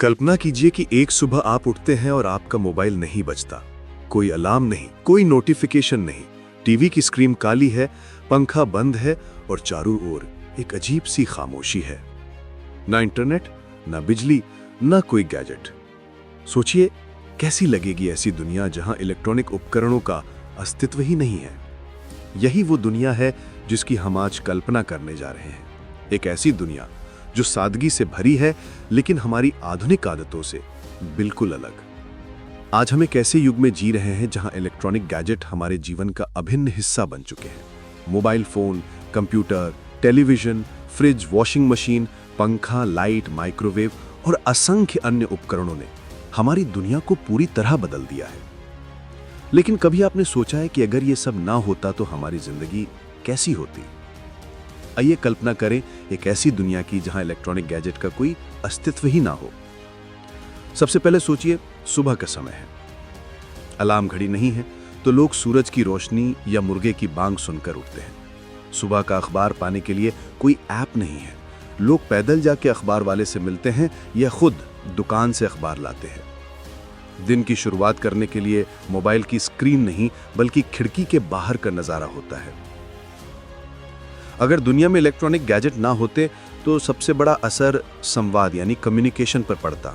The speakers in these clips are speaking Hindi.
कल्पना कीजिए कि एक सुबह आप उठते हैं और आपका मोबाइल नहीं बजता। कोई अलार्म नहीं, कोई नोटिफिकेशन नहीं, टीवी की स्क्रीन काली है, पंखा बंद है और चारों ओर एक अजीब सी खामोशी है। ना इंटरनेट, ना बिजली, ना कोई गैजेट। सोचिए कैसी लगेगी ऐसी दुनिया जहां इलेक्ट्रॉनिक उपकरणों का अस्तित्व ही नहीं है। यही वो दुनिया है जिसकी हम आज कल्पना करने जा रहे हैं। एक ऐसी दुनिया जो सादगी से भरी है लेकिन हमारी आधुनिक आदतों से बिल्कुल अलग। आज हम एक ऐसे युग में जी रहे हैं जहां इलेक्ट्रॉनिक गैजेट हमारे जीवन का अभिन्न हिस्सा बन चुके हैं। Mobile phone, computer, television, fridge, washing machine, पंखा, लाइट, माइक्रोवेव और असंख्य अन्य उपकरणों ने हमारी दुनिया को पूरी तरह बदल दिया है। लेकिन कभी आपने सोचा है कि अगर ये सब ना होता तो हमारी जिंदगी कैसी होती? आइए कल्पना करें एक ऐसी दुनिया की जहां इलेक्ट्रॉनिक गैजेट का कोई अस्तित्व ही ना हो। सबसे पहले सोचिए, सुबह का समय है, अलार्म घड़ी नहीं है तो लोग सूरज की रोशनी या मुर्गे की बांग सुनकर उठते हैं। सुबह का अखबार पाने के लिए कोई ऐप नहीं है, लोग पैदल जाके अखबार वाले से मिलते हैं या खुद दुकान से अखबार लाते हैं। दिन की शुरुआत करने के लिए मोबाइल की स्क्रीन नहीं बल्कि खिड़की के बाहर का नजारा होता है। अगर दुनिया में इलेक्ट्रॉनिक गैजेट ना होते तो सबसे बड़ा असर संवाद यानी कम्युनिकेशन पर पड़ता।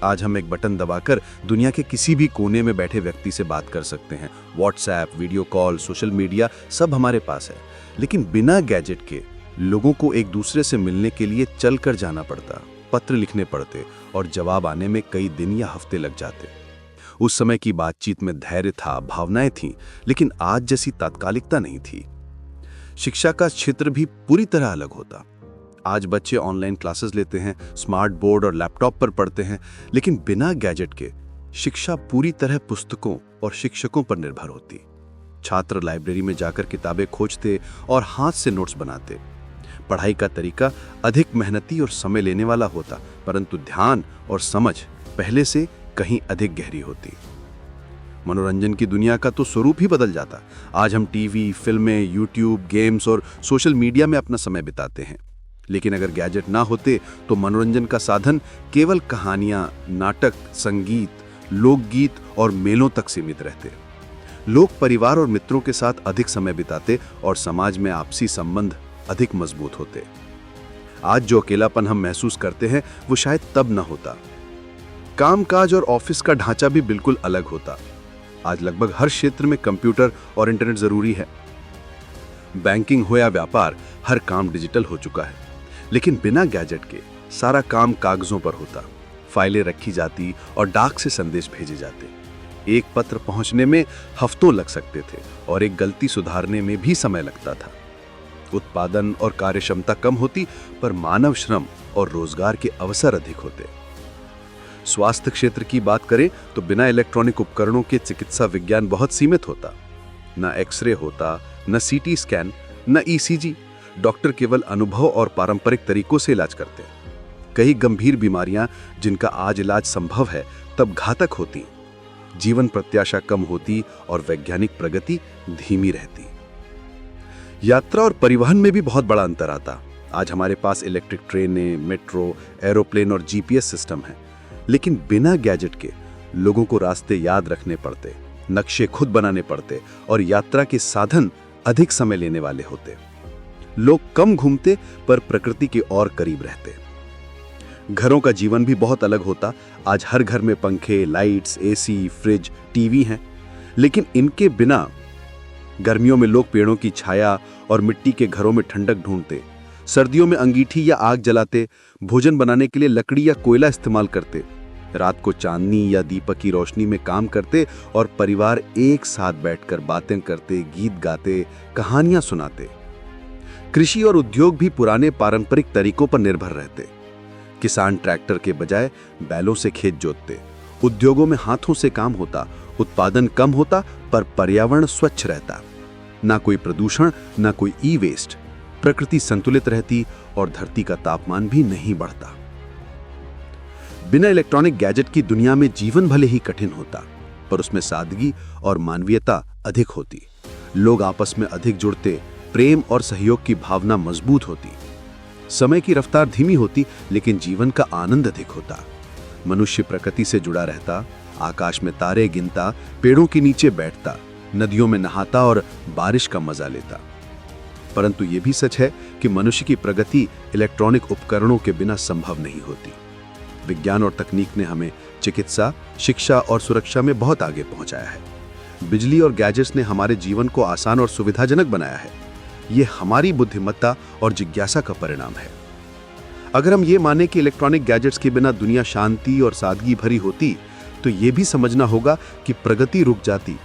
आज हम एक बटन दबाकर दुनिया के किसी भी कोने में बैठे व्यक्ति से बात कर सकते हैं। WhatsApp, video call, social media सब हमारे पास है। लेकिन बिना गैजेट के लोगों को एक दूसरे से मिलने के लिए चलकर जाना पड़ता, पत्र लिखने पड़ते और जवाब आने में कई दिन या हफ्ते लग जाते। उस समय की बातचीत में धैर्य था, भावनाएं थीं, लेकिन आज जैसी तात्कालिकता नहीं थी। शिक्षा का क्षेत्र भी पूरी तरह अलग होता। आज बच्चे ऑनलाइन क्लासेस लेते हैं, स्मार्ट बोर्ड और लैपटॉप पर पढ़ते हैं, लेकिन बिना गैजेट के शिक्षा पूरी तरह पुस्तकों और शिक्षकों पर निर्भर होती। छात्र लाइब्रेरी में जाकर किताबें खोजते और हाथ से नोट्स बनाते। पढ़ाई का तरीका अधिक मेहनती और समय लेने वाला होता, परंतु ध्यान और समझ पहले से कहीं अधिक गहरी होती। मनोरंजन की दुनिया का तो स्वरूप ही बदल जाता। आज हम टीवी, फिल्में, यूट्यूब, गेम्स और सोशल मीडिया में अपना समय बिताते हैं। लेकिन अगर गैजेट ना होते तो मनोरंजन का साधन केवल कहानियां, नाटक, संगीत, लोकगीत और मेलों तक सीमित रहते। लोग परिवार और मित्रों के साथ अधिक समय बिताते और समाज में आपसी संबंध अधिक मजबूत होते। आज जो अकेलापन हम महसूस करते हैं वो शायद तब न होता। कामकाज और ऑफिस का ढांचा भी बिल्कुल अलग होता। आज लगभग हर क्षेत्र में कंप्यूटर और इंटरनेट जरूरी है। बैंकिंग हो या व्यापार, हर काम डिजिटल हो चुका है। लेकिन बिना गैजेट के सारा काम कागजों पर होता। फाइलें रखी जाती और डाक से संदेश भेजे जाते। एक पत्र पहुंचने में हफ्तों लग सकते थे और एक गलती सुधारने में भी समय लगता था। उत्पादन और कार्यक्षमता कम होती, पर मानव श्रम और रोजगार के अवसर अधिक होते। स्वास्थ्य क्षेत्र की बात करें तो बिना इलेक्ट्रॉनिक उपकरणों के चिकित्सा विज्ञान बहुत सीमित होता। न एक्सरे होता, न सीटी स्कैन, न ईसीजी। डॉक्टर केवल अनुभव और पारंपरिक तरीकों से इलाज करते। कई गंभीर बीमारियां जिनका आज इलाज संभव है तब घातक होती। जीवन प्रत्याशा कम होती और वैज्ञानिक प्रगति धीमी रहती। यात्रा और परिवहन में भी बहुत बड़ा अंतर आता। आज हमारे पास इलेक्ट्रिक ट्रेनें, मेट्रो, एरोप्लेन और जीपीएस सिस्टम है। लेकिन बिना गैजेट के लोगों को रास्ते याद रखने पड़ते, नक्शे खुद बनाने पड़ते और यात्रा के साधन अधिक समय लेने वाले होते। लोग कम घूमते पर प्रकृति के और करीब रहते। घरों का जीवन भी बहुत अलग होता। आज हर घर में पंखे, लाइट्स, एसी, फ्रिज, टीवी हैं, लेकिन इनके बिना गर्मियों में लोग पेड़ों की छाया और मिट्टी के घरों में ठंडक ढूंढते। सर्दियों में अंगीठी या आग जलाते, भोजन बनाने के लिए लकड़ी या कोयला इस्तेमाल करते। रात को चांदनी या दीपक की रोशनी में काम करते और परिवार एक साथ बैठकर बातें करते, गीत गाते, कहानियां सुनाते। कृषि और उद्योग भी पुराने पारंपरिक तरीकों पर निर्भर रहते। किसान ट्रैक्टर के बजाय बैलों से खेत जोतते। उद्योगों में हाथों से काम होता, उत्पादन कम होता पर पर्यावरण स्वच्छ रहता। ना कोई प्रदूषण, ना कोई ई वेस्ट। प्रकृति संतुलित रहती और धरती का तापमान भी नहीं बढ़ता। बिना इलेक्ट्रॉनिक गैजेट की दुनिया में जीवन भले ही कठिन होता, पर उसमें सादगी और मानवीयता अधिक होती। लोग आपस में अधिक जुड़ते, प्रेम और सहयोग की भावना मजबूत होती। समय की रफ्तार धीमी होती, लेकिन जीवन का आनंद अधिक होता। मनुष्य प्रकृति से जुड़ा रहता, आकाश में तारे गिनता, पेड़ों के नीचे बैठता, नदियों में नहाता और बारिश का मजा लेता। परंतु ये भी सच है कि मनुष्य की प्रगति इलेक्ट्रॉनिक उपकरणों के बिना संभव नहीं होती। विज्ञान और तकनीक ने हमें चिकित्सा, शिक्षा और सुरक्षा में बहुत आगे पहुंचाया है। बिजली और गैजेट्स ने हमारे जीवन को आसान और सुविधाजनक बनाया है। ये हमारी बुद्धिमत्ता और जिज्ञासा का परिणाम है। अगर हम ये माने कि इलेक्ट्रॉनिक गैजेट्स के बिना दुनिया शांति और सादगी भरी होती, तो ये भी समझना होगा कि प्रगति रुक जाती,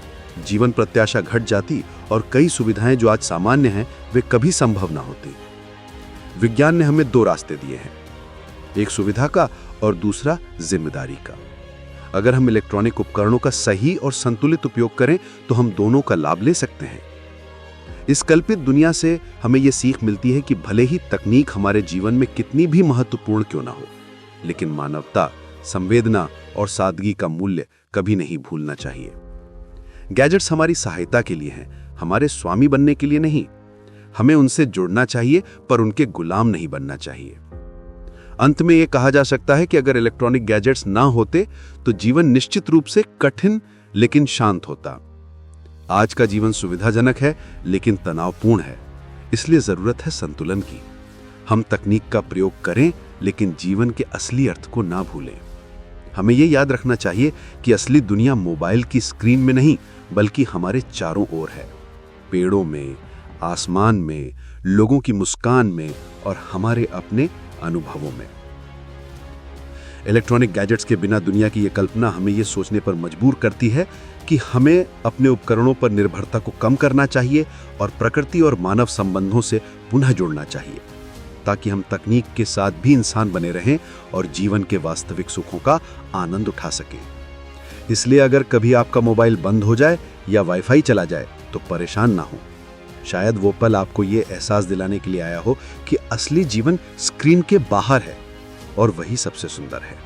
जीवन प्रत्याशा घट जाती और कई सुविधाएं जो आज सामान्य हैं वे कभी संभव ना होती। विज्ञान ने हमें दो रास्ते दिए हैं, एक सुविधा का और दूसरा जिम्मेदारी का। अगर हम इलेक्ट्रॉनिक उपकरणों का सही और संतुलित उपयोग करें तो हम दोनों का लाभ ले सकते हैं। इस कल्पित दुनिया से हमें यह सीख मिलती है कि भले ही तकनीक हमारे जीवन में कितनी भी महत्वपूर्ण क्यों ना हो, लेकिन मानवता, संवेदना और सादगी का मूल्य कभी नहीं भूलना चाहिए। गैजेट्स हमारी सहायता के लिए हैं, हमारे स्वामी बनने के लिए नहीं। हमें उनसे जुड़ना चाहिए पर उनके गुलाम नहीं बनना चाहिए। अंत में यह कहा जा सकता है कि अगर इलेक्ट्रॉनिक गैजेट्स ना होते तो जीवन निश्चित रूप से कठिन लेकिन शांत होता। आज का जीवन सुविधाजनक है लेकिन तनावपूर्ण है, इसलिए जरूरत है संतुलन की। हम तकनीक का प्रयोग करें लेकिन जीवन के असली अर्थ को ना भूलें। हमें यह याद रखना चाहिए कि असली दुनिया मोबाइल की स्क्रीन में नहीं बल्कि हमारे चारों ओर है, पेड़ों में, आसमान में, लोगों की मुस्कान में और हमारे अपने अनुभवों में। इलेक्ट्रॉनिक गैजेट्स के बिना दुनिया की यह कल्पना हमें यह सोचने पर मजबूर करती है कि हमें अपने उपकरणों पर निर्भरता को कम करना चाहिए और प्रकृति और मानव संबंधों से पुनः जुड़ना चाहिए, ताकि हम तकनीक के साथ भी इंसान बने रहें और जीवन के वास्तविक सुखों का आनंद उठा सकें। इसलिए अगर कभी आपका मोबाइल बंद हो जाए या वाईफाई चला जाए तो परेशान ना हो। शायद वो पल आपको ये एहसास दिलाने के लिए आया हो कि असली जीवन स्क्रीन के बाहर है और वही सबसे सुंदर है।